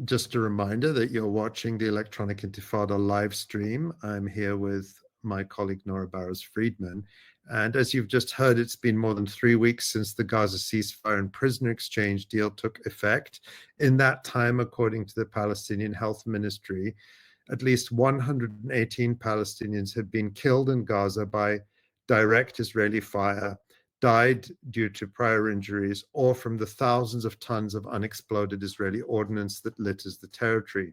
Just a reminder that you're watching the Electronic Intifada live stream. I'm here with my colleague Nora Barrows-Friedman. And as you've just heard, it's been more than 3 weeks since the Gaza ceasefire and prisoner exchange deal took effect. In that time, according to the Palestinian Health Ministry, at least 118 Palestinians have been killed in Gaza by direct Israeli fire, died due to prior injuries, or from the thousands of tons of unexploded Israeli ordnance that litters the territory.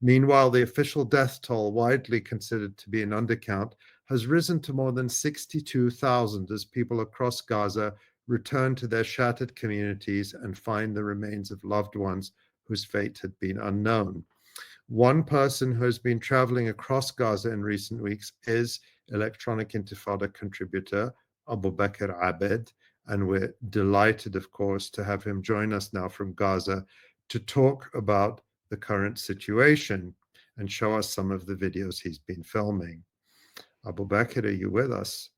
Meanwhile, the official death toll, widely considered to be an undercount, has risen to more than 62,000 as people across Gaza return to their shattered communities and find the remains of loved ones whose fate had been unknown. One person who has been traveling across Gaza in recent weeks is Electronic Intifada contributor Abubaker Abed, and we're delighted, of course, to have him join us now from Gaza to talk about the current situation and show us some of the videos he's been filming. Abubaker, are you with us?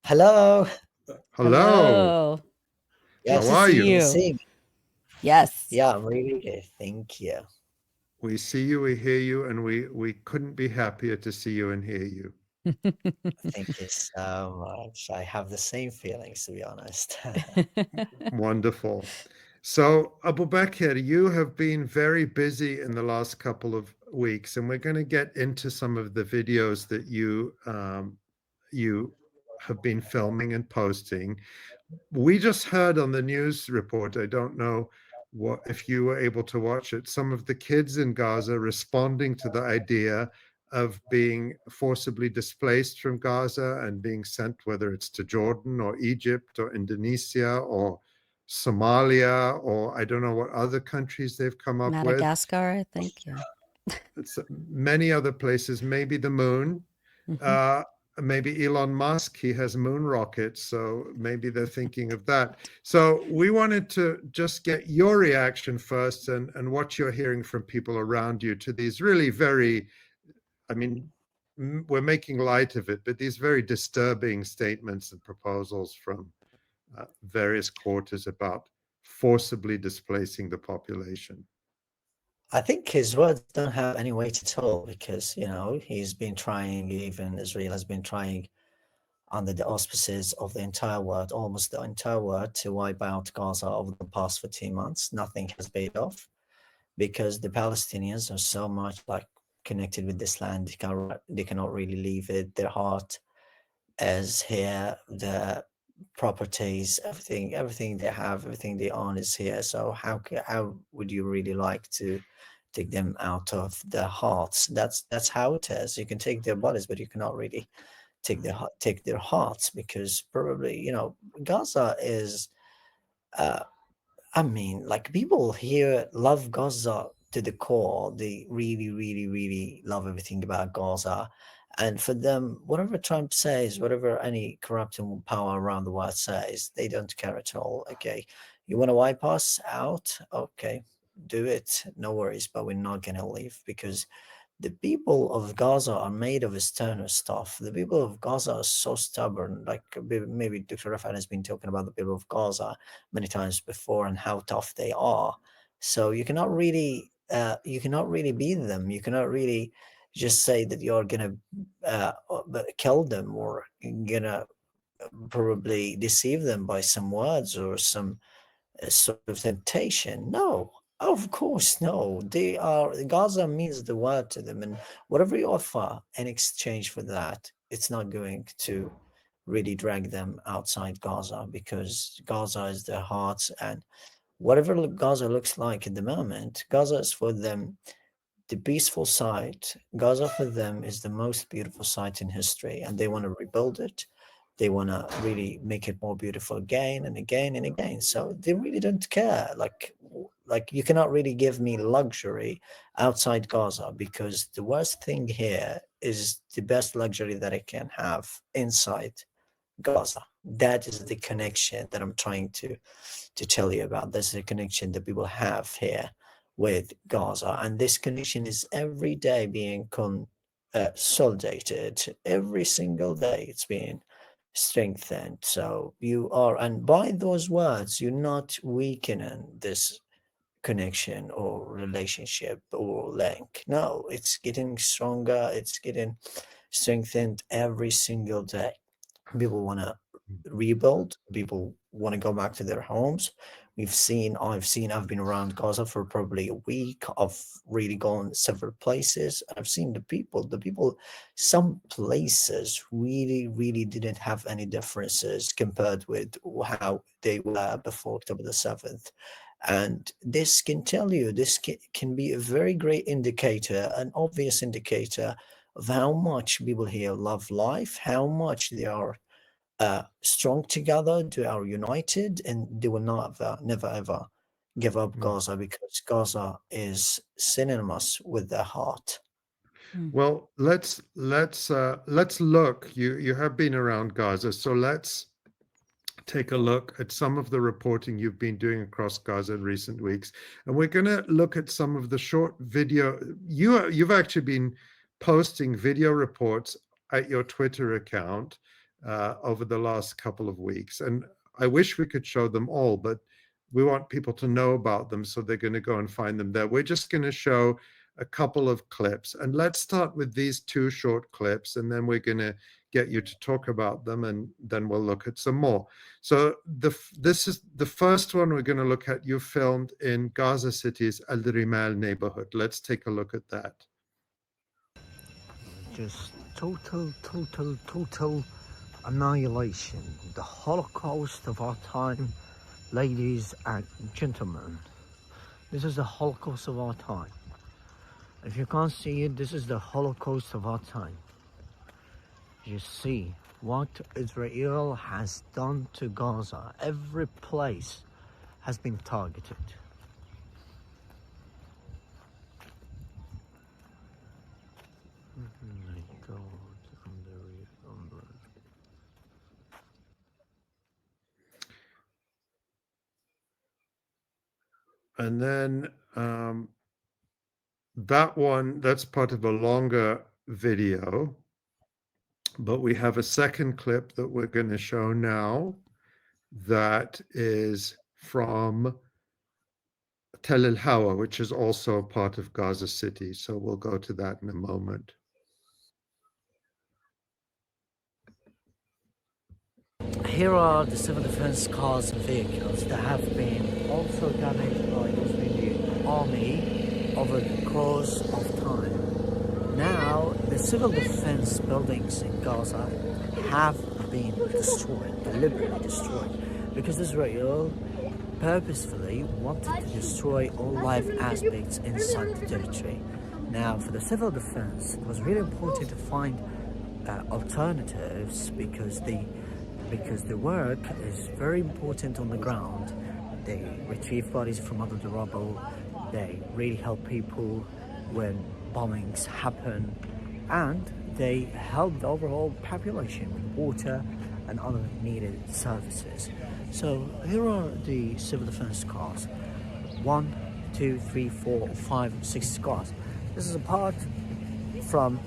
Hello. Hello. Yes, How are you? see me. Yes. Yeah, I'm really good. Thank you. We see you, we hear you, and we couldn't be happier to see you and hear you. Thank you so much. I have the same feelings, to be honest. Wonderful. So, Abubaker, you have been very busy in the last couple of weeks, and we're going to get into some of the videos that you have been filming and posting. We just heard on the news report, I don't know if you were able to watch it, some of the kids in Gaza responding to the idea of being forcibly displaced from Gaza and being sent, whether it's to Jordan or Egypt or Indonesia or Somalia, or I don't know what other countries they've come up with. Madagascar, I think, yeah. It's many other places, maybe the moon. Maybe Elon Musk, he has moon rockets, so maybe they're thinking of that. So we wanted to just get your reaction first and what you're hearing from people around you to these really very, I mean, we're making light of it, but these very disturbing statements and proposals from various quarters about forcibly displacing the population. I think his words don't have any weight at all because, he's been trying, even Israel has been trying under the auspices of the entire world, almost the entire world, to wipe out Gaza over the past 14 months. Nothing has paid off because the Palestinians are so much connected with this land. They cannot really leave it. Their heart is here. The properties, everything they have, everything they own is here. So how would you really like to take them out of their hearts? That's how it is. You can take their bodies, but you cannot really take their hearts, because probably Gaza is people here love Gaza to the core. They really, really, really love everything about Gaza. And for them, whatever Trump says, whatever any corrupting power around the world says, they don't care at all. Okay, you want to wipe us out? Okay, do it. No worries, but we're not going to leave, because the people of Gaza are made of external stuff. The people of Gaza are so stubborn. Like maybe Dr. Rafat has been talking about the people of Gaza many times before and how tough they are. So you cannot really beat them. You cannot really just say that you're gonna kill them, or gonna probably deceive them by some words or some sort of temptation. No, of course, no. Gaza means the world to them, and whatever you offer in exchange for that, it's not going to really drag them outside Gaza, because Gaza is their hearts. And whatever Gaza looks like at the moment, Gaza is for them the peaceful site. Gaza for them is the most beautiful site in history, and they want to rebuild it. They want to really make it more beautiful again and again and again. So they really don't care. Like you cannot really give me luxury outside Gaza, because the worst thing here is the best luxury that I can have inside Gaza. That is the connection that I'm trying to tell you about. That's the connection that people have here with Gaza, and this connection is every day being consolidated. Every single day it's being strengthened. So you are, and by those words, you're not weakening this connection or relationship or link. No, it's getting stronger. It's getting strengthened every single day. People want to rebuild. People want to go back to their homes. I've been around Gaza for probably a week. I've really gone several places. I've seen the people, some places really didn't have any differences compared with how they were before October the 7th. And this can tell you, can be a very great indicator, an obvious indicator of how much people here love life, how much they are strong together, they are united, and they will never ever give up Gaza, because Gaza is synonymous with their heart. Well, let's look. You have been around Gaza, so let's take a look at some of the reporting you've been doing across Gaza in recent weeks, and we're going to look at some of the short video. You've actually been posting video reports at your Twitter account over the last couple of weeks, and I wish we could show them all, but we want people to know about them, so they're going to go and find them there. We're just going to show a couple of clips, and let's start with these two short clips, and then we're going to get you to talk about them, and then we'll look at some more. So this is the first one we're going to look at. You filmed in Gaza City's Al Rimal neighborhood. Let's take a look at that. Just total annihilation. The Holocaust of our time, ladies and gentlemen. This is the Holocaust of our time. If you can't see it, this is the Holocaust of our time. You see what Israel has done to Gaza. Every place has been targeted. And then that's part of a longer video, but we have a second clip that we're going to show now that is from Tel El-Hawa, which is also part of Gaza City. So we'll go to that in a moment. Here are the civil defense cars and vehicles that have been also damaged by the Israeli army over the course of time. Now, the civil defense buildings in Gaza have been destroyed, deliberately destroyed, because Israel purposefully wanted to destroy all life aspects inside the territory. Now, for the civil defense, it was really important to find alternatives, because the work is very important on the ground. They retrieve bodies from under the rubble. They really help people when bombings happen, and they help the overall population with water and other needed services. So here are the civil defense cars. 1, 2, 3, 4, 5, 6 cars. This is a part from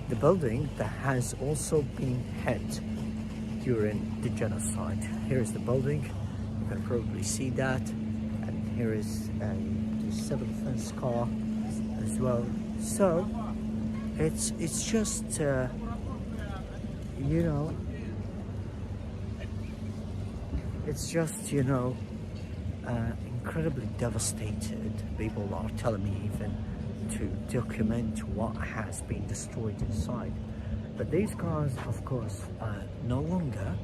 the building that has also been hit during the genocide. Here is the building. You can probably see that. And here is the civil defense car as well. So it's just you know, it's just, you know, incredibly devastated. People are telling me even to document what has been destroyed inside. But these cars, of course, no longer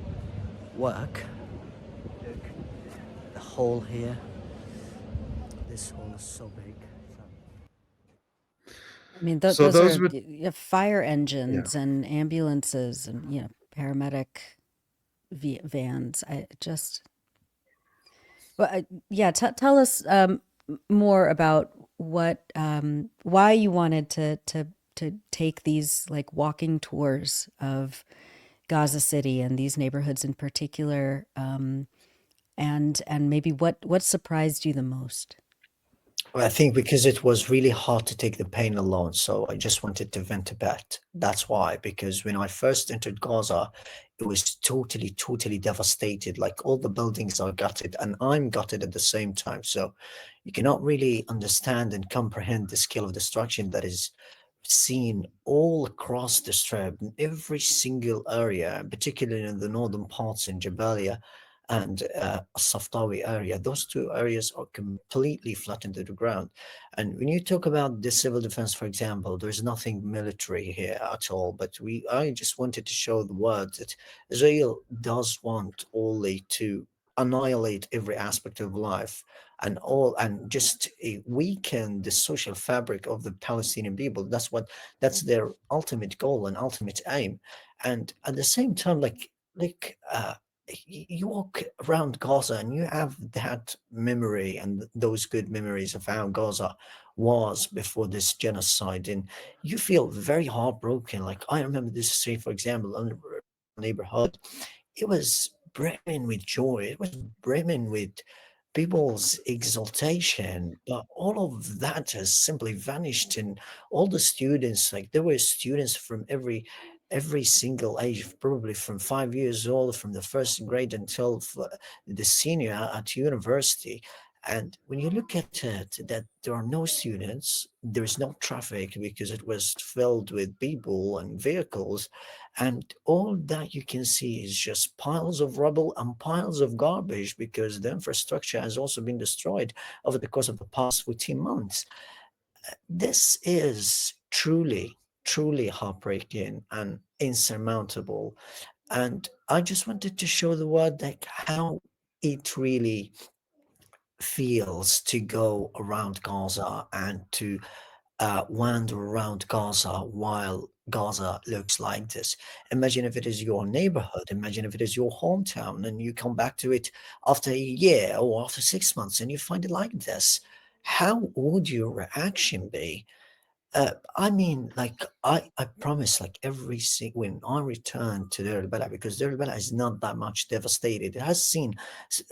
work. Look, the hole here. This hole is so big. I mean, So those those are fire engines and ambulances and, you know, paramedic vans. Tell us more about what, why you wanted to take these like walking tours of Gaza City and these neighborhoods in particular, and maybe what surprised you the most. Well, I think because it was really hard to take the pain alone, so I just wanted to vent a bit. That's why, because when I first entered Gaza, it was totally, totally devastated. Like all the buildings are gutted, and I'm gutted at the same time. So you cannot really understand and comprehend the scale of destruction that is seen all across the strip, in every single area, particularly in the northern parts in Jabalia and Saftawi area. Those two areas are completely flattened to the ground. And when you talk about the civil defense, for example, there's nothing military here at all. But I just wanted to show the world that Israel does want only to annihilate every aspect of life and just weaken the social fabric of the Palestinian people. That's their ultimate goal and ultimate aim. And at the same time, you walk around Gaza and you have that memory and those good memories of how Gaza was before this genocide, and you feel very heartbroken. Like I remember this street, for example, in the neighborhood, it was brimming with joy. It was brimming with people's exaltation, but all of that has simply vanished. And all the students, like there were students from every single age, probably from 5 years old, from the first grade until the senior at university. And when you look at it, that there are no students, there is no traffic because it was filled with people and vehicles, and all that you can see is just piles of rubble and piles of garbage because the infrastructure has also been destroyed over the course of the past 14 months. This is truly, truly heartbreaking and insurmountable. And I just wanted to show the world like how it really feels to go around Gaza and to wander around Gaza while Gaza looks like this. Imagine if it is your neighborhood, imagine if it is your hometown, and you come back to it after a year or after 6 months and you find it like this. How would your reaction be? I mean, like I promise, like when I return to Deir al-Balah, because Deir al-Balah is not that much devastated. It has seen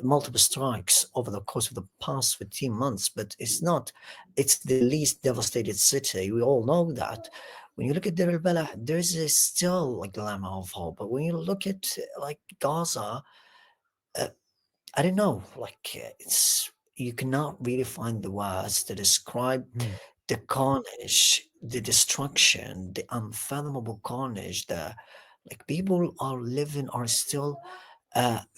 multiple strikes over the course of the past 15 months, but it's not. It's the least devastated city. We all know that. When you look at Deir al-Balah, there's still like glimmer of hope. But when you look at like Gaza, uh, I don't know, it's you cannot really find the words to describe Mm. the carnage, the destruction, the unfathomable carnage that like people are still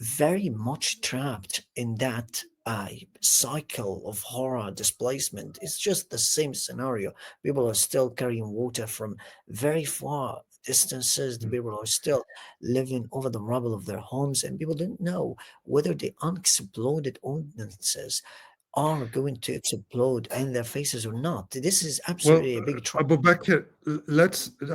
very much trapped in that cycle of horror displacement. It's just the same scenario. People are still carrying water from very far distances. The Mm. people are still living over the rubble of their homes, and people don't know whether the unexploded ordinances are going to explode in their faces or not. This is Well, absolutely a big trouble. Abubaker,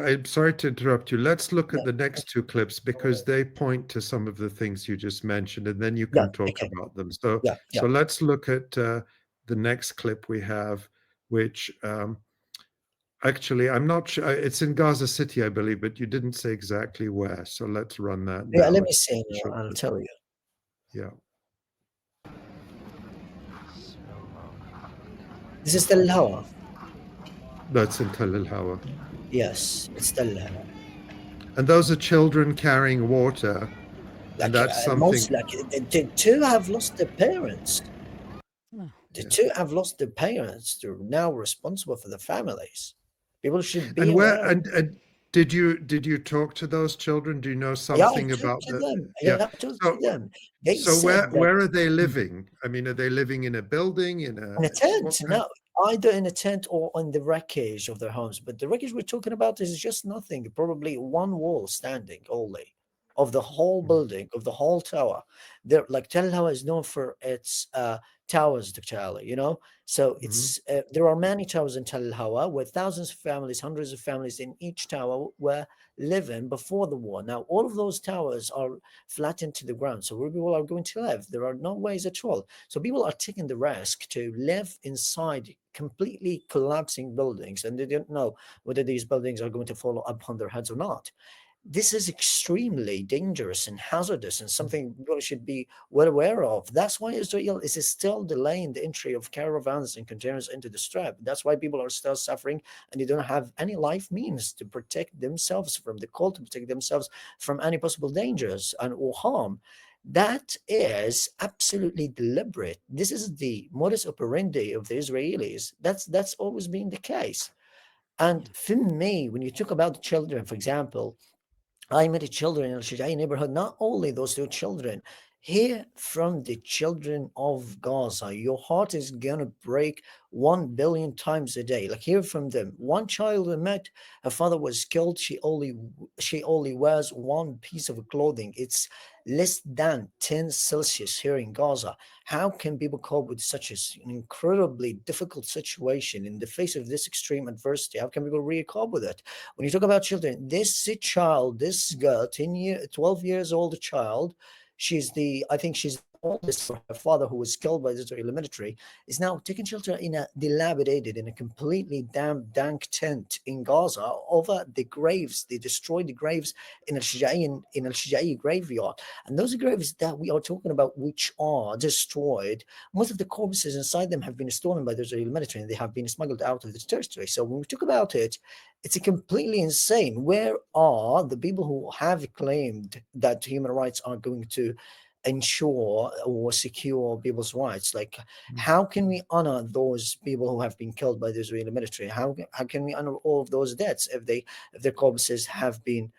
I'm sorry to interrupt you. Let's look Yeah, at the next two clips because they point to some of the things you just mentioned, and then you yeah, can talk okay, about them. So, yeah, yeah. so let's look at the next clip we have, which actually I'm not sure. It's in Gaza City, I believe, but you didn't say exactly where. So let's run that Yeah, now. let me It's see. a short I'll clip. tell you. Yeah. This is Tel Hawa. That's in Tel Hawa. Yes, it's Tel Hawa. And those are children carrying water. And Like that's something, most, like the two have lost their parents. Oh, The yeah. two have lost their parents. They're now responsible for the families. People should be And where aware. and did you talk to those children? Do you know Yeah, I something talked about to the them. yeah. Yeah, I talked to So them. They so where said that where are they living? I mean, are they living in a building, in a in a what tent, kind? no, either in a tent or on the wreckage of their homes. But the wreckage we're talking about is just nothing, probably one wall standing only of the whole Mm, building, of the whole tower. There, like Tel Hawa is known for its towers, Dr. you know. So mhm. there are many towers in Tel Hawa where thousands of families, hundreds of families in each tower were living before the war. Now, all of those towers are flattened to the ground. So where people are going to live, there are no ways at all. So people are taking the risk to live inside completely collapsing buildings, and they don't know whether these buildings are going to fall upon their heads or not. this is extremely dangerous and hazardous and something people should be well aware of. That's why Israel is still delaying the entry of caravans and containers into the Strip. That's why people are still suffering and they don't have any life means to protect themselves from the cold, to protect themselves from any possible dangers and or harm. That is absolutely deliberate. This is the modus operandi of the Israelis. That's always been the case. And for me, when you talk about children, for example, I met children in Al Shujai neighborhood, not only those two children. Hear from the children of Gaza. Your heart is gonna break 1 billion times a day. Like hear from them. One child I met, her father was killed. She only wears one piece of clothing. It's less than 10 Celsius here in Gaza. How can people cope with such an incredibly difficult situation in the face of this extreme adversity? How can people really cope with it? When you talk about children, this child, this girl, 12 years old child, I think she's the oldest for her father, who was killed by the Israeli military, is now taking shelter in in a completely damp, dank tent in Gaza over the graves. They destroyed the graves in Al-Shujai graveyard. And those graves that we are talking about, which are destroyed, most of the corpses inside them have been stolen by the Israeli military and they have been smuggled out of the territory. So when we talk about it, it's completely insane. Where are the people who have claimed that human rights are going to ensure or secure people's rights? Like, how can we honor those people who have been killed by the Israeli military? How can we honor all of those deaths if their corpses have been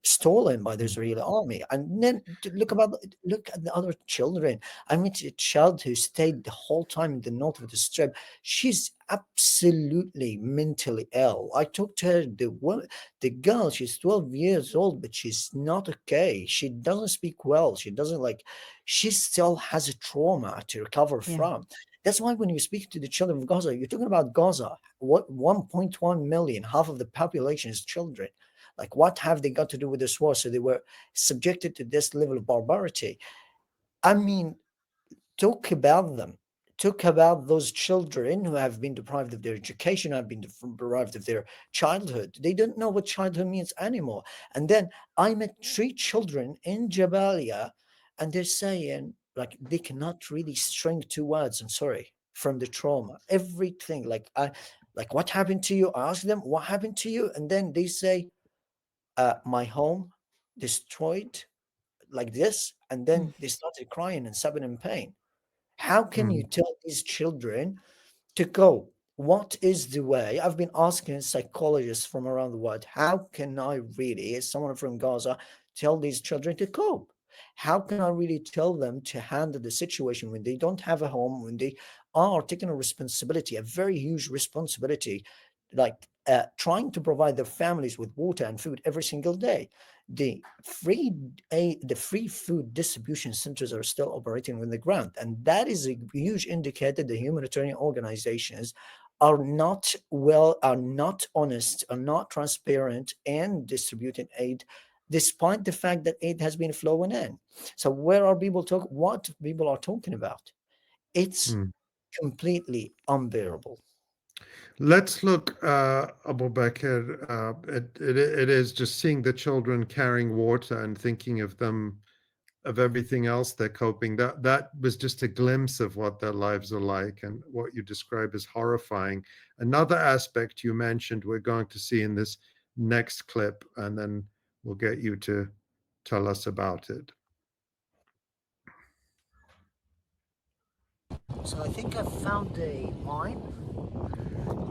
stolen by the Israeli army? And then look at the other children. I met a child who stayed the whole time in the north of the Strip. She's absolutely mentally ill. I talked to her, the girl, she's 12 years old, but she's not okay. She doesn't speak well. She still has a trauma to recover Yeah. from. That's why when you speak to the children of Gaza, you're talking about Gaza. What 1.1 million, half of the population is children. Like, what have they got to do with this war? So they were subjected to this level of barbarity. I mean, talk about them. Talk about those children who have been deprived of their education, have been deprived of their childhood. They don't know what childhood means anymore. And then I met 3 children in Jabalia, and they're saying, like, they cannot really string 2 words, I'm sorry, from the trauma. Everything, like, what happened to you? I ask them, what happened to you? And then they say, my home destroyed, like this. And then Mm. they started crying and sobbing in pain. How can you tell these children to cope? What is the way? I've been asking psychologists from around the world, how can I really, as someone from Gaza, tell these children to cope? How can I really tell them to handle the situation when they don't have a home, when they are taking a responsibility, a very huge responsibility, like trying to provide their families with water and food every single day? The free food distribution centers are still operating on the ground, and that is a huge indicator the humanitarian organizations are not honest, are not transparent in distributing aid, despite the fact that aid has been flowing in. So where are people what people are talking about? It's Mm. completely unbearable. Let's look, Abubaker. It is just seeing the children carrying water and thinking of them, of everything else they're coping. That was just a glimpse of what their lives are like, and what you describe as horrifying. Another aspect you mentioned, we're going to see in this next clip, and then we'll get you to tell us about it. So I think I've found a mine.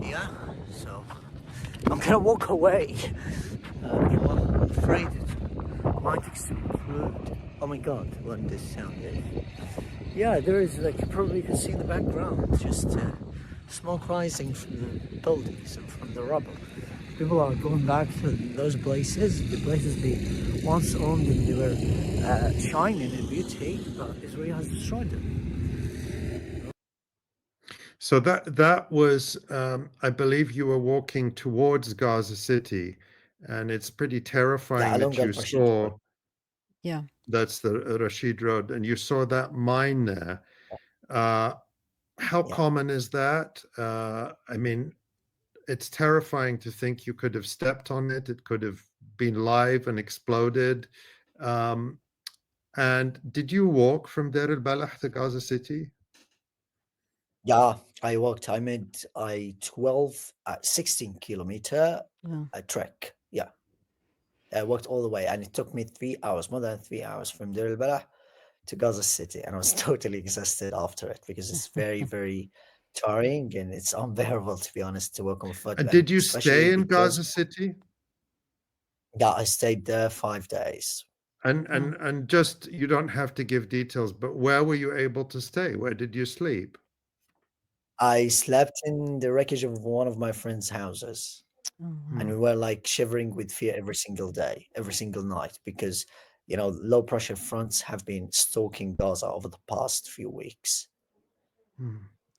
Yeah. So I'm gonna walk away. Well, I'm afraid it might explode. Oh my god, what this sound is. Yeah, there is, like, you probably can see in the background, just smoke rising from the buildings and from the rubble. People are going back to those places, the places they once owned, and they were shining in beauty, but Israel has destroyed them. So that was, I believe, you were walking towards Gaza City, and it's pretty Yeah, terrifying along that you Al-Rashid Road. saw. Yeah. That's the Rashid Road, and you saw that mine there. Uh, how Yeah. common is that? I mean, it's terrifying to think you could have stepped on it. It could have been live and exploded. And did you walk from Deir al-Balah to Gaza City? Yeah, I walked. I made a 16-kilometer Wow. trek. Yeah, I walked all the way, and it took me 3 hours, more than 3 hours, from Deir al-Balah to Gaza City, and I was totally exhausted after it because it's very, very tiring and it's unbearable, to be honest, to walk on foot, And and did you especially stay in because Gaza City? yeah, I stayed there 5 days. And just, you don't have to give details, but where were you able to stay? Where did you sleep? I slept in the wreckage of one of my friends' houses, Oh, and wow. we were like shivering with fear every single day, every single night, because low pressure fronts have been stalking Gaza over the past few weeks.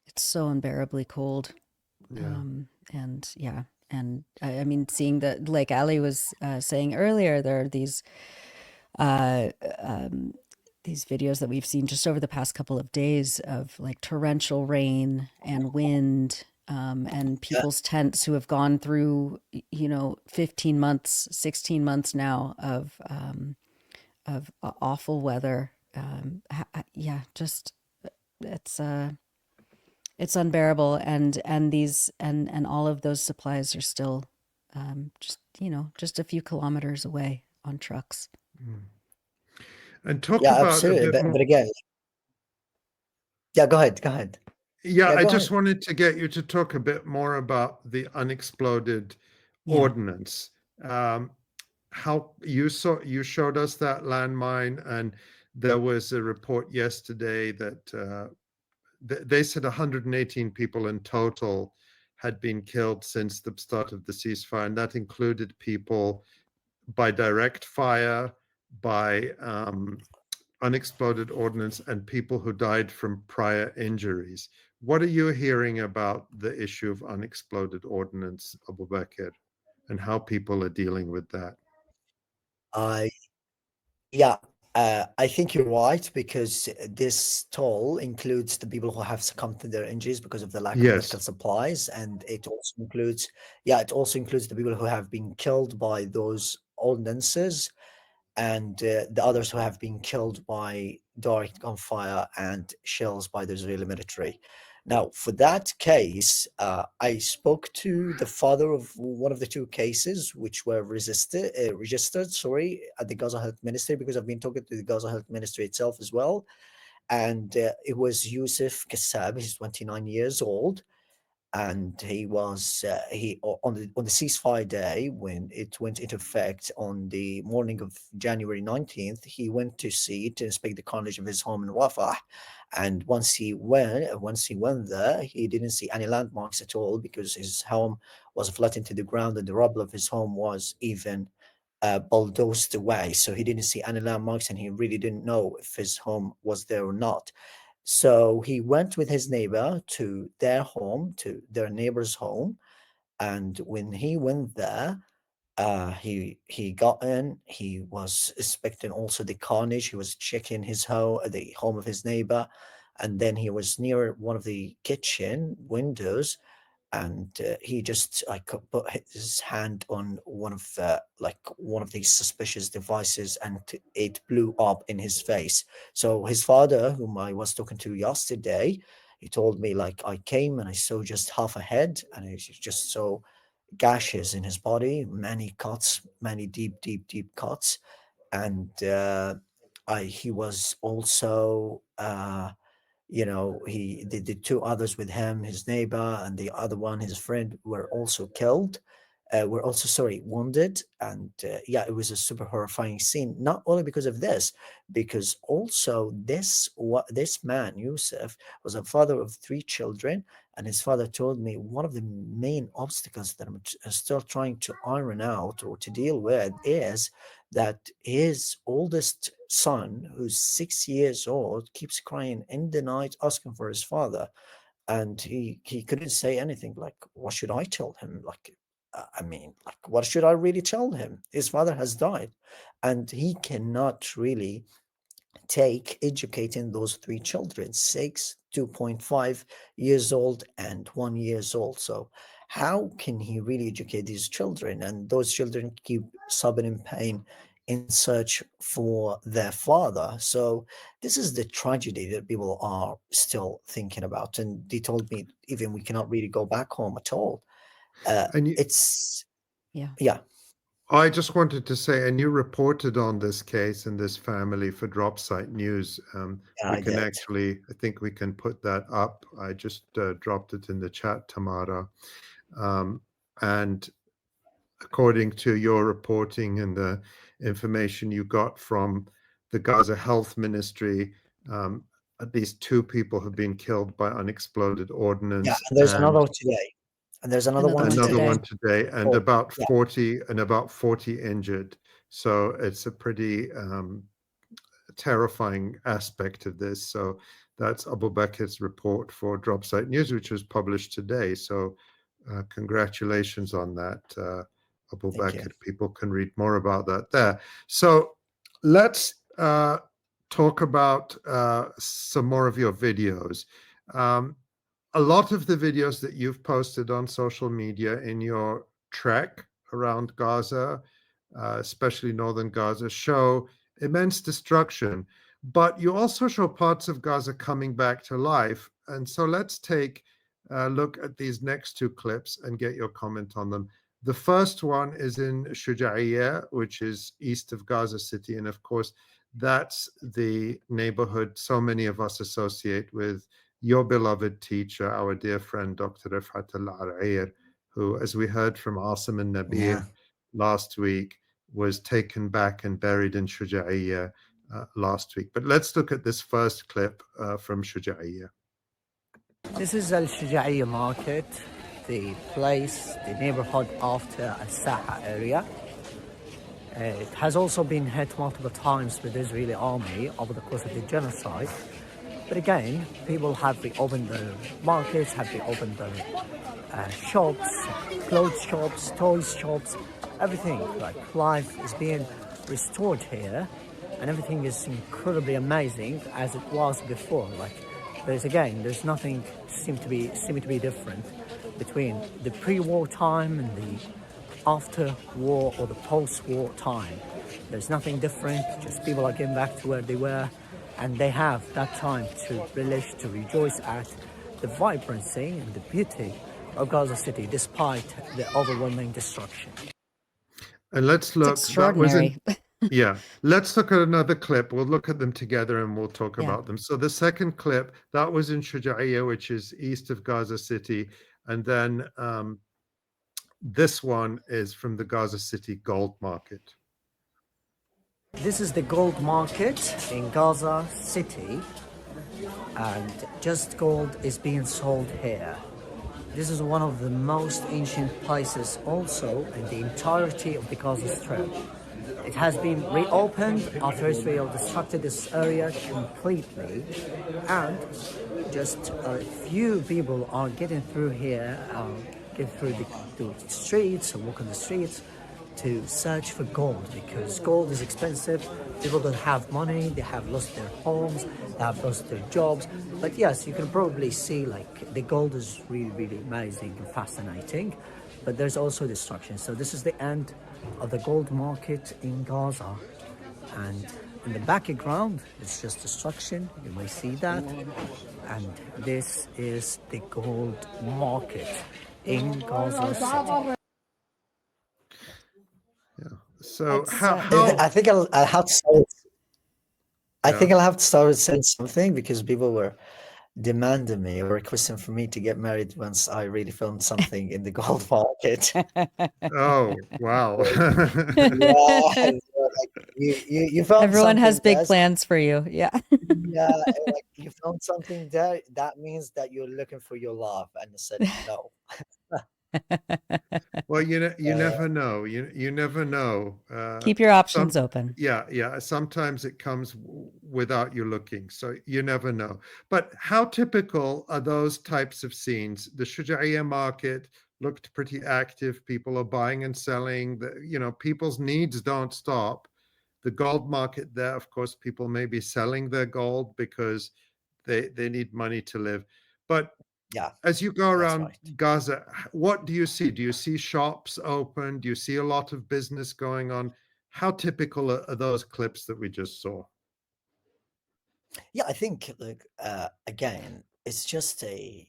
It's so unbearably cold. Yeah. And yeah, and I mean, seeing that, like Ali was saying earlier, there are uh, um, these videos that we've seen just over the past couple of days of like torrential rain and wind, and Yeah, people's tents who have gone through, 15 months, 16 months now of awful weather. Yeah, just it's it's unbearable, and these and all of those supplies are still just a few kilometers away on trucks. And talk yeah, about a absolutely. bit But more. again, yeah, go ahead, go ahead. Yeah, Yeah, I go just ahead. wanted to get you to talk a bit more about the unexploded Yeah. ordnance. Um, how you showed us that landmine, and there was a report yesterday that they said 118 people in total had been killed since the start of the ceasefire, and that included people by direct fire, by unexploded ordnance, and people who died from prior injuries. What are you hearing about the issue of unexploded ordnance, Abubaker, and how people are dealing with that? I Yeah, I think you're right, because this toll includes the people who have succumbed to their injuries because of the lack of medical Yes. supplies, and it also includes the people who have been killed by those ordinances, and the others who have been killed by direct gunfire and shells by the Israeli military. Now, for that case, I spoke to the father of one of the two cases which were registered, sorry, at the Gaza Health Ministry, because I've been talking to the Gaza Health Ministry itself as well. And it was Yusuf Kassab. He's 29 years old, and he was on the ceasefire day when it went into effect on the morning of January 19th. He went to inspect the carnage of his home in Rafah, and once he went there, he didn't see any landmarks at all, because his home was flattened to the ground, and the rubble of his home was even bulldozed away. So he didn't see any landmarks, and he really didn't know if his home was there or not. So he went with his neighbor to their neighbor's home, and when he went there, he got in. He was inspecting also the carnage. He was checking the home of his neighbor, and then he was near one of the kitchen windows, and he just like put his hand on one of these suspicious devices, and it blew up in his face. So his father, whom I was talking to yesterday, he told me, like, I came and I saw just half a head, and I just saw gashes in his body, many cuts, many deep, deep, deep cuts, and he was also the two others with him, his neighbor and the other one, his friend, were also killed, were also, sorry, wounded. And yeah, it was a super horrifying scene, not only because of this, because also this man Yusuf was a father of three children, and his father told me one of the main obstacles that I'm still trying to iron out or to deal with is that his oldest son, who's 6 years old, keeps crying in the night asking for his father, and he couldn't say anything. Like, what should I tell him? Like, I mean, like, what should I really tell him? His father has died, and he cannot really take educating those three children, 6, 2.5 years old, and 1 years old. So how can he really educate these children? And those children keep suffering in pain in search for their father. So this is the tragedy that people are still thinking about. And they told me even we cannot really go back home at all. And It's Yeah. yeah. I just wanted to say, and you reported on this case and this family for Dropsite News. Yeah, We I can did. actually, I think we can put that up. I just dropped it in the chat, Tamara. And according to your reporting and the information you got from the Gaza Health Ministry, at least 2 people have been killed by unexploded Yeah, ordnance, and there's another and one today. And there's another Another one one today. another today. one today, and Oh, about yeah. 40 injured. So it's a pretty terrifying aspect of this. So that's Abubaker's report for Dropsite News, which was published today. So congratulations on that, Thank you. Abubaker. People can read more about that there. So let's talk about some more of your videos. A lot of the videos that you've posted on social media in your trek around Gaza, especially northern Gaza, show immense destruction, but you also show parts of Gaza coming back to life. And so let's take a look at these next 2 clips and get your comment on them. The first one is in Shuja'iyya, which is east of Gaza City. And of course, that's the neighborhood so many of us associate with your beloved teacher, our dear friend, Dr. Rifat al-Arair, who, as we heard from Asim and Nabir Yeah. last week, was taken back and buried in Shuja'iyya last week. But let's look at this first clip from Shuja'iyya. This is al-Shuja'iyya market, the place, the neighborhood after al-Saha area. It has also been hit multiple times with the Israeli army over the course of the genocide. But again, people have reopened their markets, have reopened their shops, clothes shops, toys shops, everything. Like life is being restored here, and everything is incredibly amazing as it was before. Like there's nothing seem to be different between the pre-war time and the after-war or the post-war time. There's nothing different. Just people are getting back to where they were. And they have that time to relish, to rejoice at the vibrancy and the beauty of Gaza City, despite the overwhelming destruction. And let's look. It's extraordinary. Let's look at another clip. We'll look at them together and we'll talk Yeah. about them. So the second clip, that was in Shuja'iyya, which is east of Gaza City. And then this one is from the Gaza City gold market. This is the gold market in Gaza City, and just gold is being sold here. This is one of the most ancient places also in the entirety of the Gaza Strip. It has been reopened after Israel destructed this area completely, and just a few people are getting through here, get through the streets, or walk on the streets, to search for gold, because gold is expensive. People don't have money, they have lost their homes, they have lost their jobs. But yes, you can probably see like the gold is really, really amazing and fascinating, but there's also destruction. So this is the end of the gold market in Gaza, and in the background it's just destruction, you may see that. And this is the gold market in Gaza City. So That's, how I think I'll have to start. I Yeah. think I'll have to start saying something, because people were demanding me or requesting for me to get married once I really filmed something in the gold market. Oh, wow. Yeah, like you filmed Everyone has something, big Des. plans for you. Yeah. Yeah, and, like you found something there. That means that you're looking for your love, and I said no. Well, you Yeah. never know. You never know. Keep your options open. Yeah. Sometimes it comes without you looking, so you never know. But how typical are those types of scenes? The Shuja'iyya market looked pretty active. People are buying and selling. People's needs don't stop. the gold market there, of course, people may be selling their gold because they need money to live. But Yeah, as you go that's around right. Gaza, what do you see? Do you see shops open? Do you see a lot of business going on? How typical are those clips that we just saw? Yeah, I think, like, again, it's just a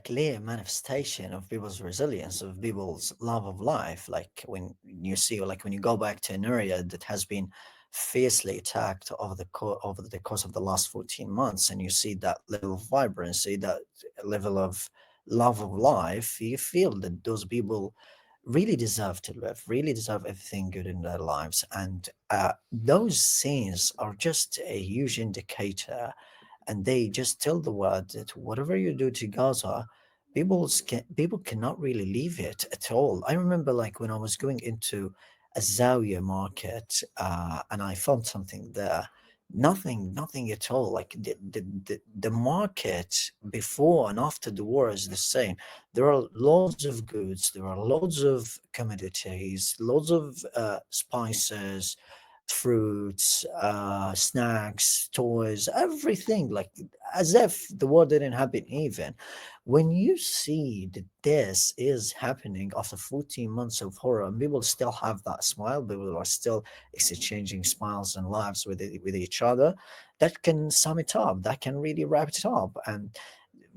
clear manifestation of people's resilience, of people's love of life. Like when you see, like when you go back to an area that has been fiercely attacked over the course of the last 14 months, and you see that level of vibrancy, that level of love of life, you feel that those people really deserve to live, really deserve everything good in their lives. And those scenes are just a huge indicator, and they just tell the world that whatever you do to Gaza, people cannot really leave it at all. I remember, like, when I was going into a Zawiya market, and I found something there. Nothing at all. Like the market before and after the war is the same. There are loads of goods, there are loads of commodities, loads of spices, fruits, snacks, toys, everything, like as if the war didn't happen even. When you see that this is happening after 14 months of horror, and people still have that smile, people are still exchanging smiles and laughs with each other, that can sum it up, that can really wrap it up. And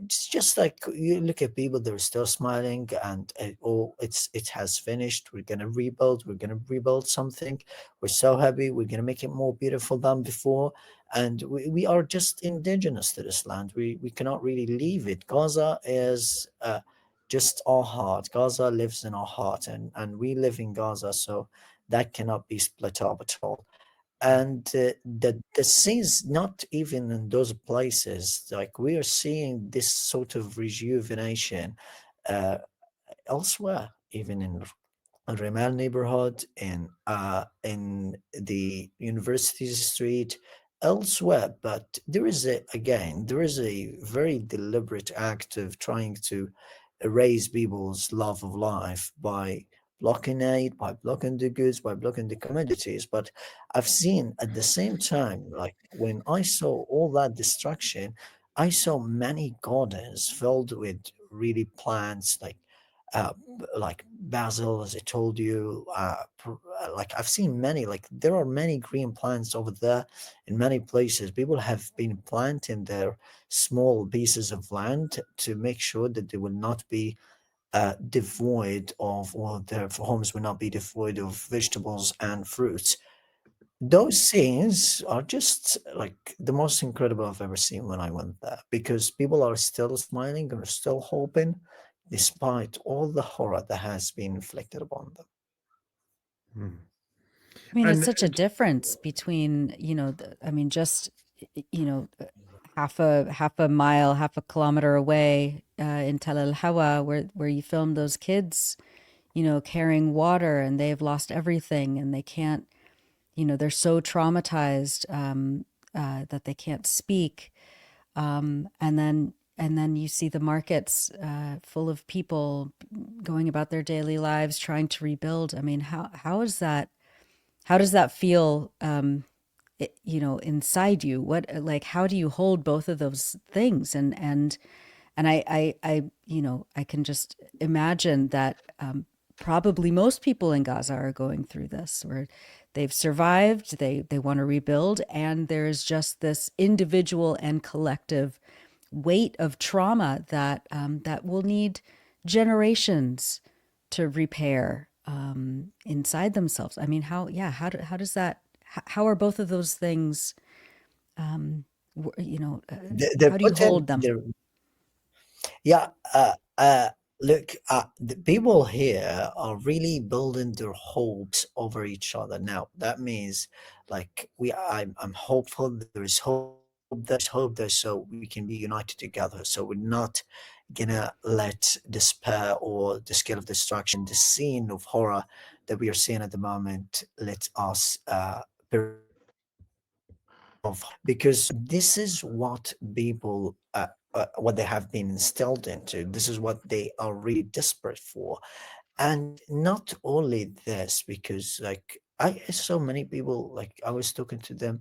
it's just like you look at people, they're still smiling, and it has finished, we're gonna rebuild something, we're so happy, we're gonna make it more beautiful than before. And we are just indigenous to this land, we cannot really leave it. Gaza is just our heart, Gaza lives in our heart, and we live in Gaza, so that cannot be split up at all. And the scenes, not even in those places, like we are seeing this sort of rejuvenation uh, elsewhere, even in Remal neighborhood, in the University Street, elsewhere. But there is a very deliberate act of trying to erase people's love of life by blocking aid, by blocking the goods, by blocking the commodities. But I've seen at the same time, like when I saw all that destruction, I saw many gardens filled with really plants, uh, like basil, as I told you. Like I've seen many, like there are many green plants over there in many places. People have been planting their small pieces of land to make sure that they will not be devoid of, or their homes will not be devoid of vegetables and fruits. Those scenes are just like the most incredible I've ever seen when I went there, because people are still smiling and are still hoping despite all the horror that has been inflicted upon them. Hmm. I mean, it's And such a difference between, I mean, just, half a mile, half a kilometer away, in Tel El Hawa, where you filmed those kids, carrying water, and they've lost everything, and they can't, they're so traumatized, that they can't speak. And then you see the markets, full of people going about their daily lives, trying to rebuild. I mean, how is that? How does that feel, inside you? What, like, how do you hold both of those things? And I can just imagine that, probably most people in Gaza are going through this, where they've survived, they want to rebuild, and there's just this individual and collective weight of trauma that, that will need generations to repair, inside themselves. I mean, how does that? How are both of those things? Um, They're how do you putting hold them? their Yeah, look, the people here are really building their hopes over each other. Now, that means, like, I'm hopeful that there is hope there, so we can be united together. So we're not gonna let despair or the scale of destruction, the scene of horror that we are seeing at the moment, let us because this is what people what they have been instilled into, this is what they are really desperate for. And not only this, because like I so many people, like I was talking to them.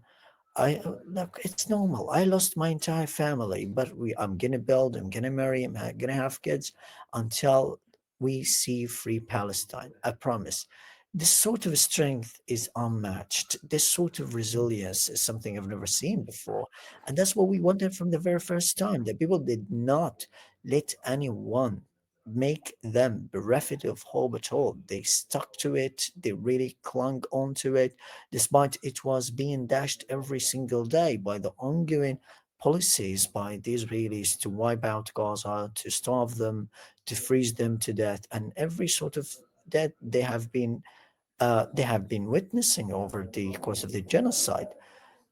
Look, it's normal. I lost my entire family, but I'm gonna build, I'm gonna marry, gonna have kids until we see free Palestine. I promise. This sort of strength is unmatched. This sort of resilience is something I've never seen before. And that's what we wanted from the very first time. That people did not let anyone make them bereft of hope at all. They stuck to it, they really clung on to it despite it was being dashed every single day by the ongoing policies by the Israelis to wipe out Gaza, to starve them, to freeze them to death, and every sort of death they have been witnessing over the course of the genocide.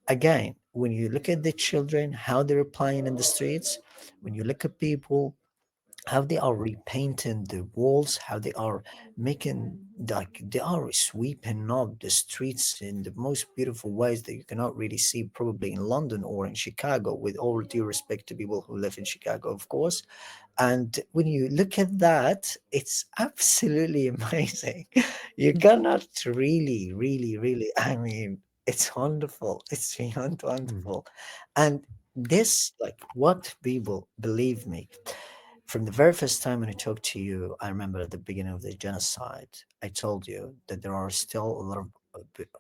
Again, when you look at the children, how they're playing in the streets, when you look at people how they are repainting the walls, how they are making like they are sweeping up the streets in the most beautiful ways that you cannot really see probably in London or in Chicago, with all due respect to people who live in Chicago, of course. And when you look at that, it's absolutely amazing. You cannot really, really, really, I mean, it's wonderful. It's beyond Mm. wonderful. And this, like, what people believe me, from the very first time when I talked to you, I remember at the beginning of the genocide, I told you that there are still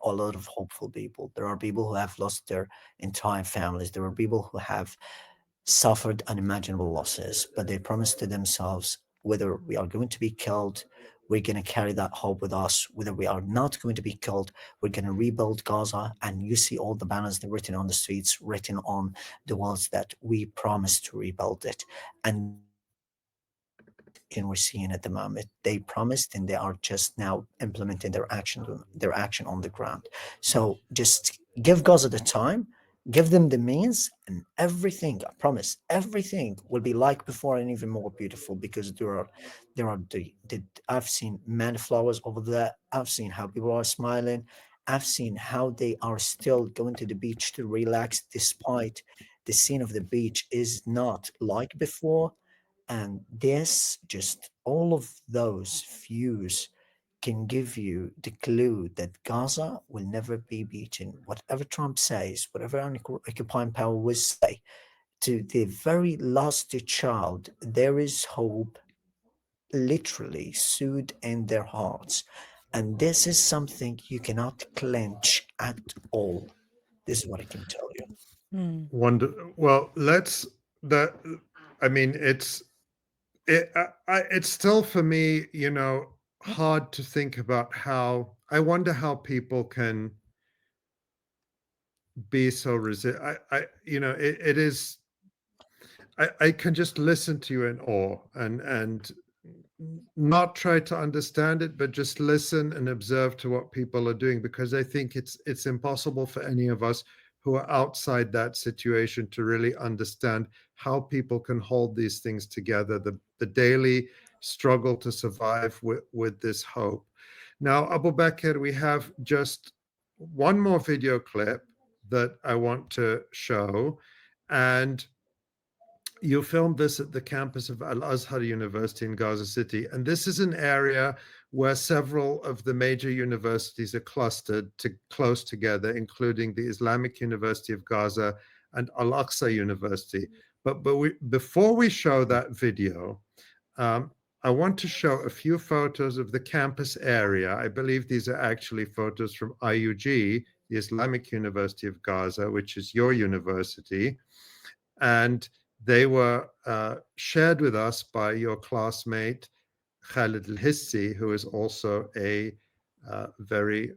a lot of hopeful people. There are people who have lost their entire families. There are people who have suffered unimaginable losses, but they promised to themselves, whether we are going to be killed, we're going to carry that hope with us. Whether we are not going to be killed, we're going to rebuild Gaza. And you see all the banners that are written on the streets, written on the walls, that we promised to rebuild it. And and we're seeing at the moment. They promised and they are just now implementing their action on the ground. So just give Gaza the time, give them the means, and everything, I promise, everything will be like before and even more beautiful because there are the I've seen many flowers over there. I've seen how people are smiling. I've seen how they are still going to the beach to relax despite the scene of the beach is not like before. And this, just all of those views can give you the clue that Gaza will never be beaten. Whatever Trump says, whatever an occupying power will say, to the very last child, there is hope literally soothed in their hearts. And this is something you cannot clench at all. This is what I can tell you. Mm. Wonder. Well, let's that. I mean, it's still for me, hard to think about how. I wonder how people can be so resilient. It is. I can just listen to you in awe and not try to understand it, but just listen and observe to what people are doing, because I think it's impossible for any of us who are outside that situation to really understand how people can hold these things together, the daily struggle to survive with this hope. Now, Abubaker, we have just one more video clip that I want to show. And you filmed this at the campus of Al Azhar University in Gaza City. And this is an area where several of the major universities are clustered close together, including the Islamic University of Gaza and Al Aqsa University. But before we show that video, I want to show a few photos of the campus area. I believe these are actually photos from IUG, the Islamic University of Gaza, which is your university. And they were shared with us by your classmate, Khalid al-Hissi, who is also a very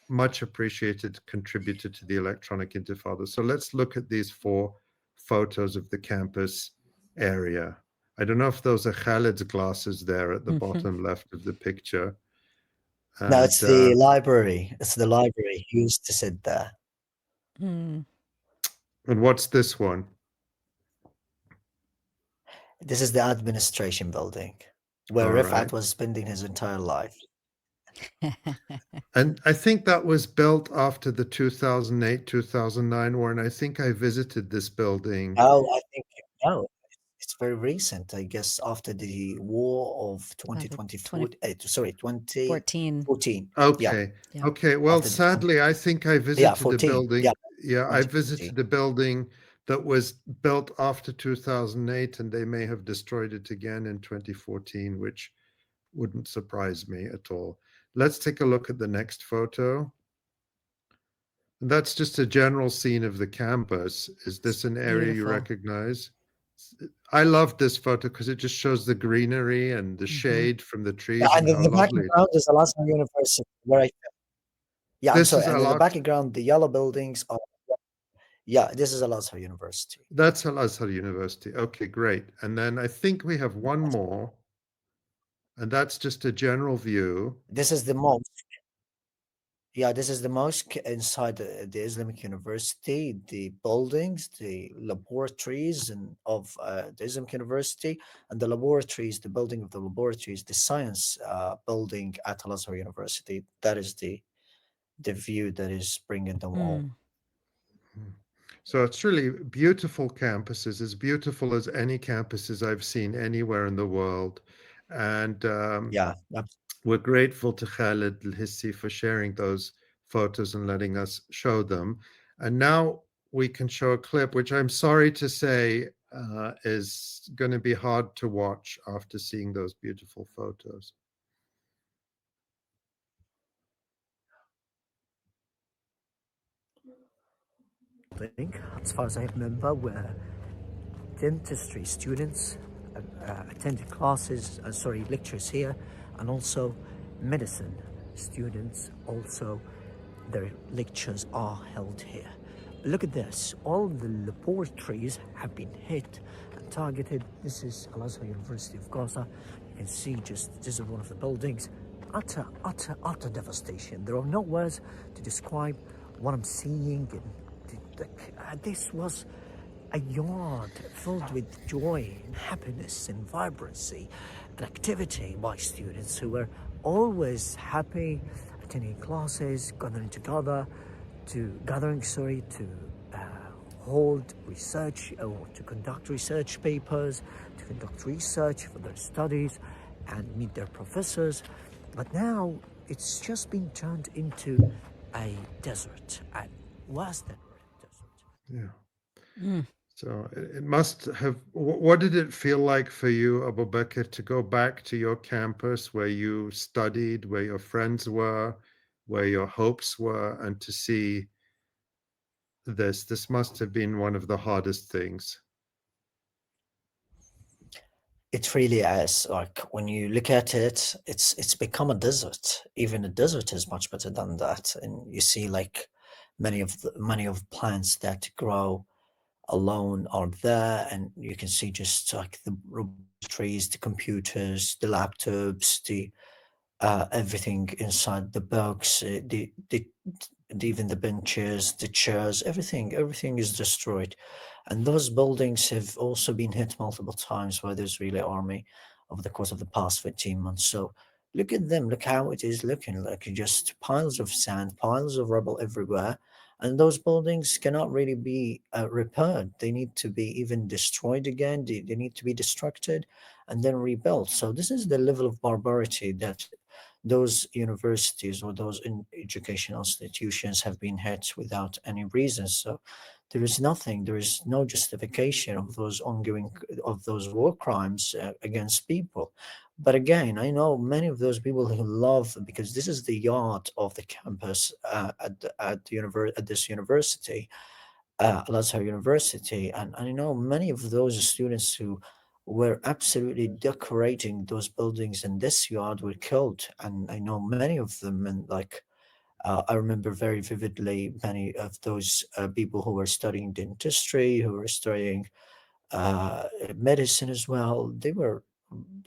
much appreciated contributor to the Electronic Intifada. So let's look at these 4 photos of the campus area. I don't know if those are Khalid's glasses there at the bottom left of the picture. No, And it's the library. It's the library. He used to sit there. Mm. and what's this one? This is the administration building where All right. Rifat was spending his entire life. And I think that was built after the 2008, 2009 war. And I think I visited this building. Oh, I think no, It's very recent, I guess, after the war of The 2024. Sorry, 2014. 2014. Yeah, Okay. Yeah. Okay. Well, after the 20, sadly, I think I yeah, visited a 14. Yeah, building. Yeah, I 2014. visited a building that was built after 2008, and they may have destroyed it again in 2014, which wouldn't surprise me at all. Let's take a look at the next photo. That's just a general scene of the campus. Is this an area you Beautiful. recognize? I love this photo because it just shows the greenery and the Hmm. shade from the Yeah, trees and and how the lovely it background is. is Al-Azhar University, where I, yeah, I'm This sorry, is and in the Al-Aqsa. background, the yellow buildings are, yeah, this is Al-Azhar University. That's Al-Azhar University. Okay, great. And then I think we have one more, and that's just a general view. This is the mosque. Yeah, this is the mosque inside the Islamic University, the buildings, the laboratories and of the Islamic University, and the laboratories, the building of the laboratories, the science building at Al-Azhar University. That is the view that is bringing them all. Mm. So it's really beautiful campuses, as beautiful as any campuses I've seen anywhere in the world. And Yeah, we're grateful to Khalid Al-Hissi for sharing those photos and letting us show them. And now we can show a clip, which I'm sorry to say is going to be hard to watch after seeing those beautiful photos. As far as I remember, where dentistry students attended classes, lectures here, and also medicine students also, their lectures are held here. Look at this, all the laboratories have been hit and targeted. This is Al-Azhar University of Gaza. You can see just, this is one of the buildings. Utter devastation. There are no words to describe what I'm seeing. This was a yard filled with joy and happiness and vibrancy and activity by students who were always happy, attending classes, gathering to hold research or to conduct research papers, to conduct research for their studies and meet their professors. But now it's just been turned into a desert, a worse than a desert. Yeah. Mm. So it must have, what did it feel like for you, Abubaker, to go back to your campus where you studied, where your friends were, where your hopes were, and to see this? This must have been one of the hardest things. it really is. Like when you look at it, it's become a desert. Even a desert is much better than that. And you see like many of plants that grow alone are there, and you can see just like the trees, the computers, the laptops, the everything inside the box, even the benches, the chairs, everything is destroyed. And those buildings have also been hit multiple times by the Israeli army over the course of the past 15 months. So look at them, look how it is looking like, just piles of sand, piles of rubble everywhere. And those buildings cannot really be repaired. They need to be even destroyed again. They need to be destructed and then rebuilt. So this is the level of barbarity that those universities or those educational institutions have been hit without any reason. So there is nothing, there is no justification of those ongoing, of those war crimes against people. But again, I know many of those people who love, because this is the yard of the campus at this university, Al-Azhar University, and I know many of those students who were absolutely decorating those buildings in this yard were killed, and I know many of them, and like I remember very vividly many of those people who were studying dentistry, who were studying medicine as well. They were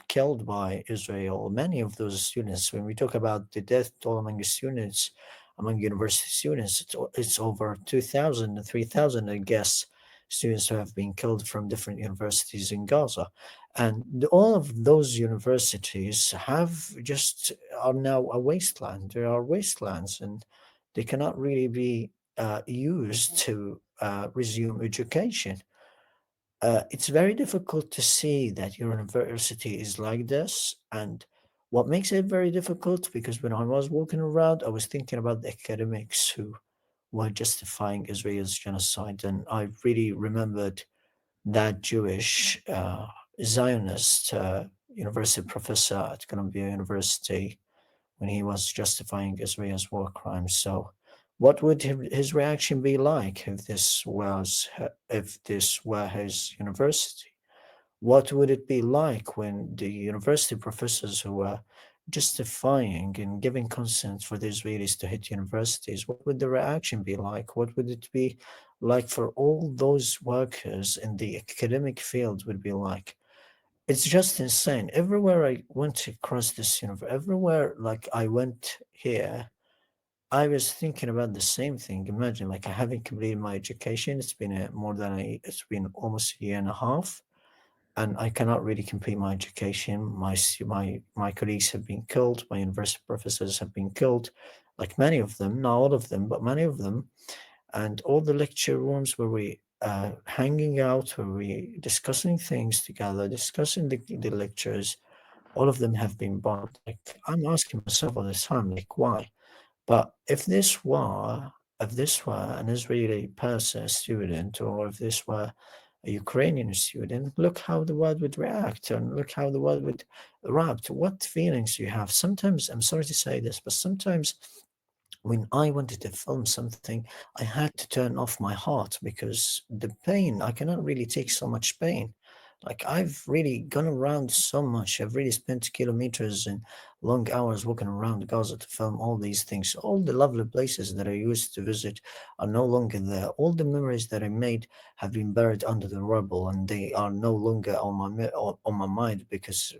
killed by Israel. Many of those students, when we talk about the death toll among students, among university students, it's over 2,000 3,000, I guess, students who have been killed from different universities in Gaza. And all of those universities have just are now a wasteland. They are wastelands, and they cannot really be used to resume education. it's very difficult to see that your university is like this. And what makes it very difficult, because when I was walking around, I was thinking about the academics who were justifying Israel's genocide. And I really remembered that Jewish Zionist university professor at Columbia University when he was justifying Israel's war crimes. So, what would his reaction be like if this were his university? What would it be like when the university professors who were justifying and giving consent for the Israelis to hit universities, what would the reaction be like? What would it be like for all those workers in the academic field would be like? It's just insane. Everywhere I went across this universe, everywhere like I went here, I was thinking about the same thing. Imagine like I haven't completed my education. It's been it's been almost a year and a half, and I cannot really complete my education. My colleagues have been killed. My university professors have been killed, like many of them, not all of them, but many of them. And all the lecture rooms where we hanging out, where we discussing things together, discussing the lectures, all of them have been bombed. Like I'm asking myself all the time, like why? But if this were an Israeli person, student, or if this were a Ukrainian student, look how the world would react and look how the world would erupt. What feelings you have? Sometimes, I'm sorry to say this, but sometimes when I wanted to film something, I had to turn off my heart because the pain, I cannot really take so much pain. Like I've really gone around so much. I've really spent kilometers and long hours walking around Gaza to film all these things. All the lovely places that I used to visit are no longer there. All the memories that I made have been buried under the rubble, and they are no longer on on my mind because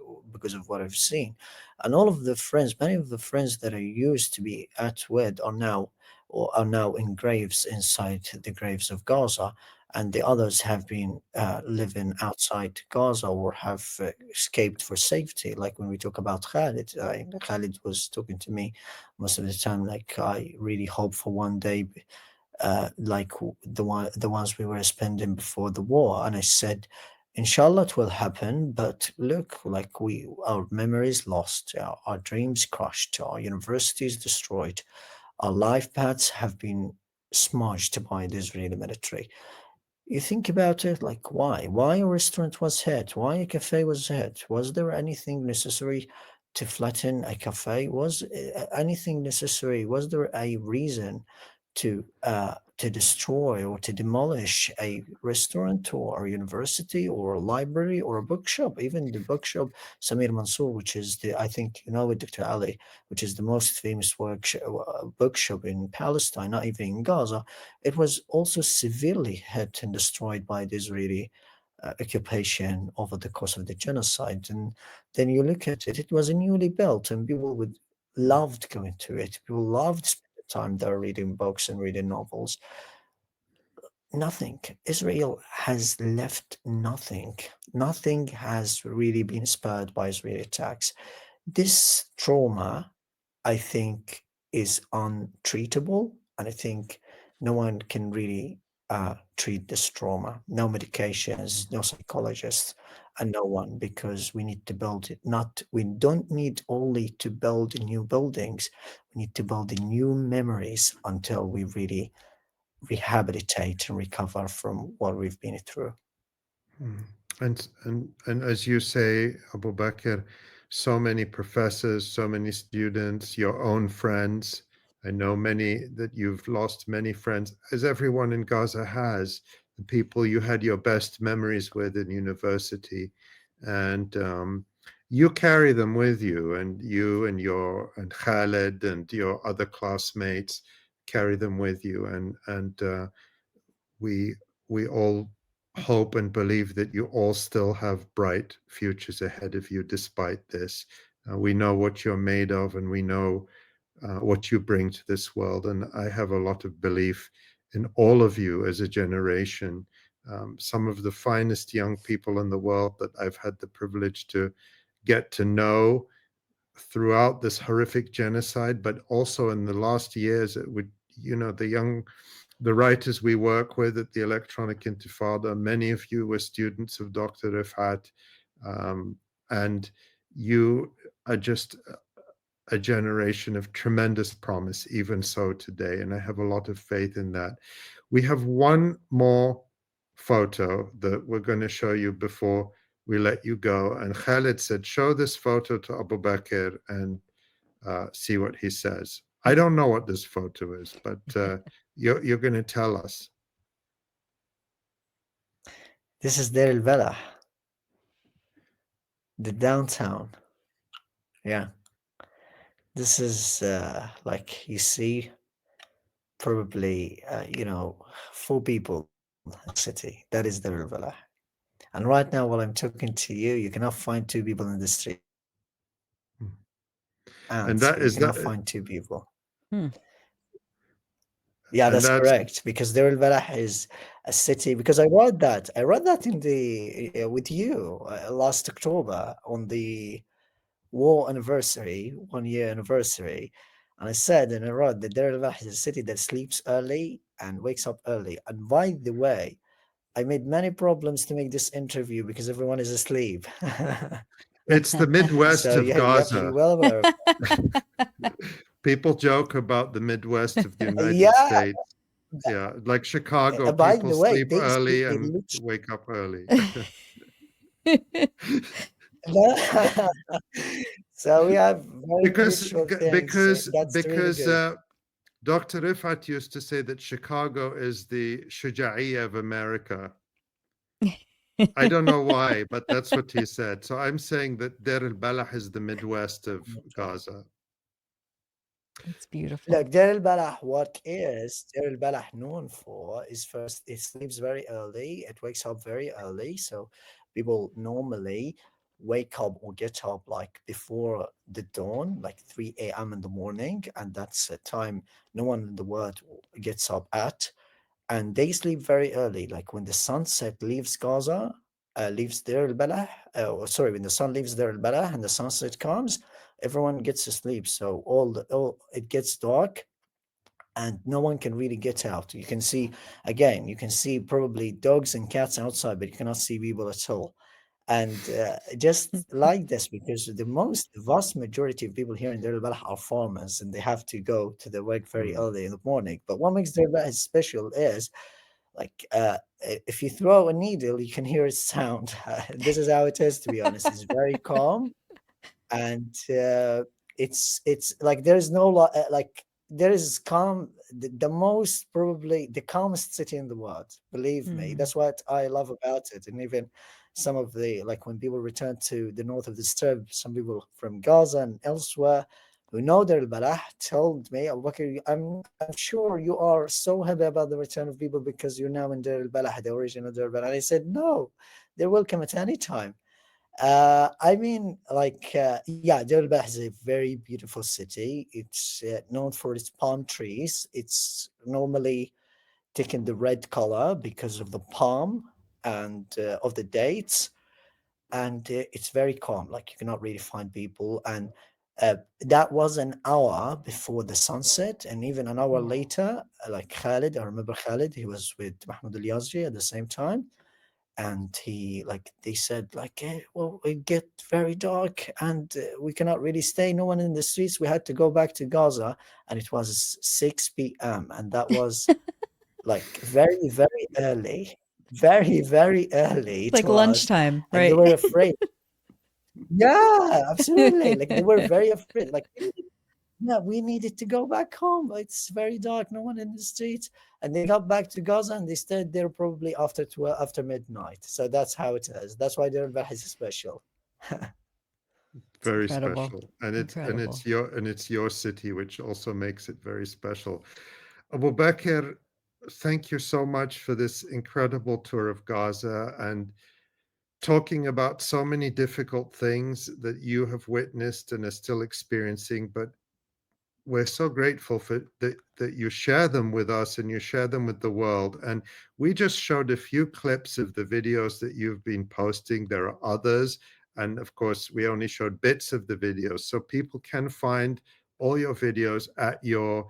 of what I've seen. And all of the friends, many of the friends that I used to be at with are now in graves inside the graves of Gaza, and the others have been living outside Gaza or have escaped for safety. Like when we talk about Khalid, Khalid was talking to me most of the time. Like I really hope for one day, the ones we were spending before the war, and I said, inshallah it will happen, but look, like our memories lost, our dreams crushed, our universities destroyed, our life paths have been smudged by the Israeli military. You think about it, like why a restaurant was hit, why a cafe was hit? Was there anything necessary to flatten a cafe? Was anything necessary? Was there a reason to destroy or to demolish a restaurant or a university or a library or a bookshop? Even the bookshop Samir Mansour, which is the, I think you know it, Dr. Ali, which is the most famous bookshop in Palestine, not even in Gaza, it was also severely hit and destroyed by the Israeli occupation over the course of the genocide. And then you look at it, it was a newly built, and people would loved going to it. People loved spending time there reading books and reading novels. Nothing. Israel has left nothing. Nothing has really been spared by Israeli attacks. This trauma, I think, is untreatable, and I think no one can really treat this trauma. No medications, no psychologists, and no one, because we need to build it. Not we don't need only to build new buildings. We need to build the new memories until we really rehabilitate and recover from what we've been through. Mm. And as you say, Abu Bakr, so many professors, so many students, your own friends. I know many that you've lost many friends, as everyone in Gaza has, the people you had your best memories with in university. And you carry them with you, and you and Khaled and your other classmates carry them with you. And we we all hope and believe that you all still have bright futures ahead of you despite this. We know what you're made of, and we know what you bring to this world. And I have a lot of belief in all of you as a generation. Some of the finest young people in the world that I've had the privilege to get to know throughout this horrific genocide, but also in the last years, it would, the young the writers we work with at the Electronic Intifada. Many of you were students of Dr. Rifat, and you are just a generation of tremendous promise, even so today. And I have a lot of faith in that. We have one more photo that we're going to show you before we let you go. And Khaled said, show this photo to Abubaker and see what he says. I don't know what this photo is, but you're going to tell us. This is Deir al-Balah, the downtown. Yeah. This is like you see, probably, 4 people in the city. That is Deir al-Balah. And right now, while I'm talking to you, you cannot find 2 people in the street. And that you is cannot that. find 2 people. Hmm. Yeah, And that's that's correct. Because Deir al-Balah is a city. Because I wrote that. I wrote that in the with you last October on the war anniversary, 1-year anniversary. And I said, and I wrote that Deir al-Balah is a city that sleeps early and wakes up early. And by the way, I made many problems to make this interview because everyone is asleep. it's the Midwest So of you have to be Gaza. well aware of People joke about the Midwest of the United Yeah, States. Yeah, like Chicago, by people the way, sleep they early speak, they and literally wake up early. so we have very because mutual things. because That's really because good. Dr. Rifat used to say that Chicago is the Shuja'iyya of America. I don't know why, but that's what he said. So I'm saying that Deir al-Balah is the Midwest of Gaza. It's beautiful. Look, Deir al-Balah, what is Deir al-Balah known for is, first, it sleeps very early, it wakes up very early. So people normally wake up or get up like before the dawn, like 3 a.m. in the morning, and that's a time no one in the world gets up at. And they sleep very early, like when the sunset leaves Gaza, leaves Deir al-Balah, sorry, when the sun leaves Deir al-Balah and the sunset comes, everyone gets to sleep. So all it gets dark and no one can really get out. You can see, again, you can see probably dogs and cats outside, but you cannot see people at all. And just like this, because the vast majority of people here in Deir al-Balah are farmers and they have to go to their work very early in the morning. But what makes Deir al-Balah special is, like, if you throw a needle, you can hear its sound. This is how it is, to be honest. It's very calm, and it's like there's no like there is calm, the most, probably the calmest city in the world, believe me. That's what I love about it. And even some of the, like, when people return to the north of the strip, some people from Gaza and elsewhere who know Deir al-Balah told me, Abubaker, I'm sure you are so happy about the return of people because you're now in Deir al-Balah, the original Deir al-Balah. And I said, no, they're welcome at any time. I mean, like, yeah, Deir al-Balah is a very beautiful city. It's known for its palm trees. It's normally taken the red color because of the palm and of the dates. And it's very calm. Like, you cannot really find people. And that was an hour before the sunset. And even an hour later, like Khalid, I remember Khalid, he was with Mahmoud al-Yazji at the same time. And he, like, they said, like, hey, well, it get very dark and we cannot really stay, no one in the streets, we had to go back to Gaza. And it was 6 p.m. and that was like very, very early, very, very early Like to us. lunchtime, And they right? were afraid. Yeah, absolutely. Like, they were very afraid, like, yeah, we needed to go back home. It's very dark, no one in the streets. And they got back to Gaza and they stayed there probably after 12, after midnight. So that's how it is. That's why Deir al-Balah is special. Very Incredible. special. And Incredible. it's your city, which also makes it very special. Abubaker, thank you so much for this incredible tour of Gaza and talking about so many difficult things that you have witnessed and are still experiencing, but we're so grateful for that you share them with us and you share them with the world. And we just showed a few clips of the videos that you've been posting. There are others. And of course, we only showed bits of the videos. So people can find all your videos at your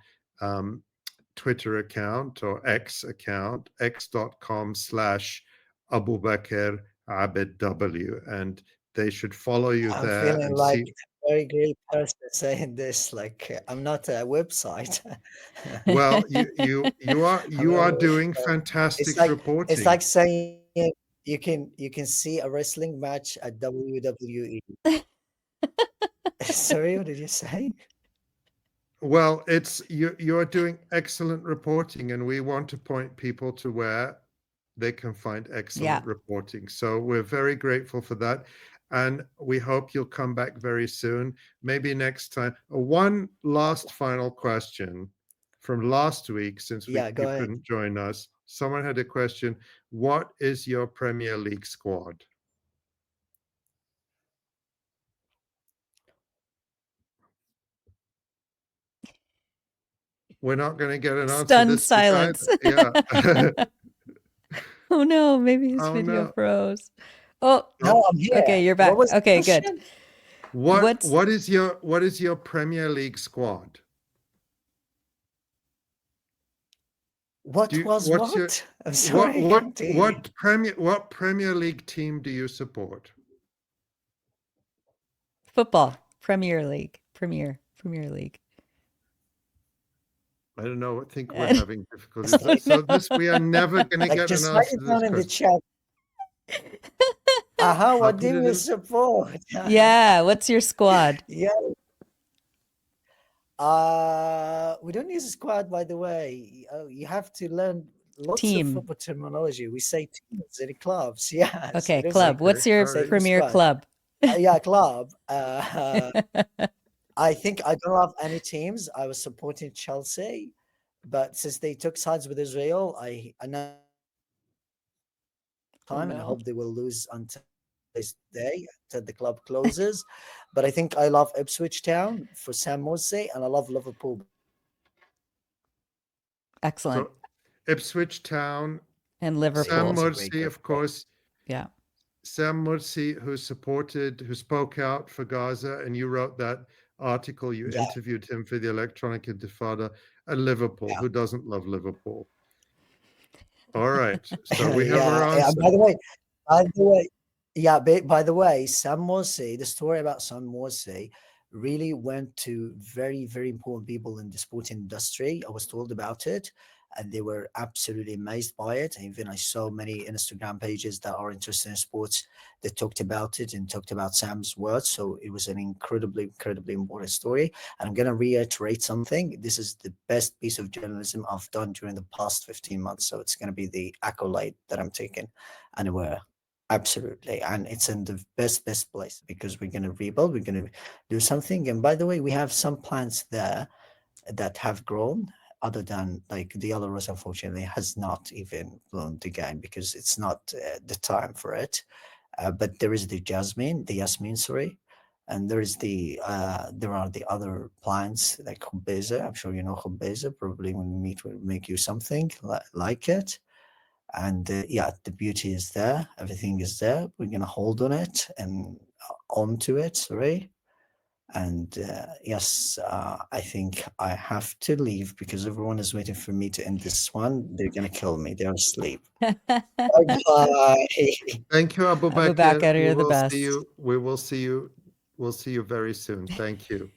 Twitter account or X account, x.com/Abubaker Abed W, and they should follow you I'm there feeling and like see. a very great person saying this. Like I'm not a website. Well, you I'm not are a doing website. fantastic It's reporting. like saying you can see a wrestling match at WWE. Sorry, what did you say? Well, it's you are doing excellent reporting, and we want to point people to where they can find excellent Yeah. reporting. So we're very grateful for that. And we hope you'll come back very soon, maybe next time. One last final question from last week, since Yeah, go you ahead. couldn't join us. Someone had a question. What is your Premier League squad? We're not going to get an answer Stunned this week either. silence. Yeah. Oh no, maybe his Oh video no. froze. Oh, No, I'm here. okay, you're What back. was the Okay, good. question? What What's is your Premier League squad? What Do you, was what's your what? I'm sorry, I can't hear you. what Premier League team do you support? football? Premier League. Premier League. I don't know. I think we're I having difficulties. don't So know. we are never going to Like, get an just write answer it to this down in the question. chat. Aha, I'll what put do it you in. support? Yeah, what's your squad? Yeah. We don't use a squad, by the way. You have to learn lots of Team. football terminology. We say teams and clubs. Yes. Okay, we don't club. Okay, What's your say sorry. premier squad. club? Yeah, club. I think I don't have any teams. I was supporting Chelsea, but since they took sides with Israel, I know time and I no. hope they will lose until this day until the club closes. But I think I love Ipswich Town for Sam Morsey, and I love Liverpool. Excellent. So Ipswich Town, And Sam Liverpool. Liverpool's a Morsey, great of course. Yeah. Sam Morsey, who spoke out for Gaza, and you wrote that article, you Yeah, interviewed him for the Electronic Intifada, and Liverpool. yeah. Who doesn't love Liverpool? All right. So we have our Yeah, yeah. answer. By the way, yeah. By the way, Sam Morsey, the story about Sam Morsey really went to very, very important people in the sporting industry. I was told about it, and they were absolutely amazed by it. Even I saw many Instagram pages that are interested in sports that talked about it and talked about Sam's words. So it was an incredibly, incredibly important story. And I'm going to reiterate something. This is the best piece of journalism I've done during the past 15 months. So it's going to be the accolade that I'm taking anywhere. Absolutely. And it's in the best place because we're going to rebuild, we're going to do something. And by the way, we have some plants there that have grown other than like the yellow rose, unfortunately, has not even bloomed again because it's not the time for it. But there is the yasmin, sorry. And there is there are the other plants like Hubbeza. I'm sure you know Hubbeza. Probably when we meet, we'll make you something like it. And yeah, the beauty is there. Everything is there. We're going to hold on it and onto it, sorry. And yes, I think I have to leave because everyone is waiting for me to end this one. They're going to kill me. They're asleep. Bye-bye. Thank you, Abubaker. Abubakar, We you're the will best. see you. We will see you. We'll see you very soon. Thank you.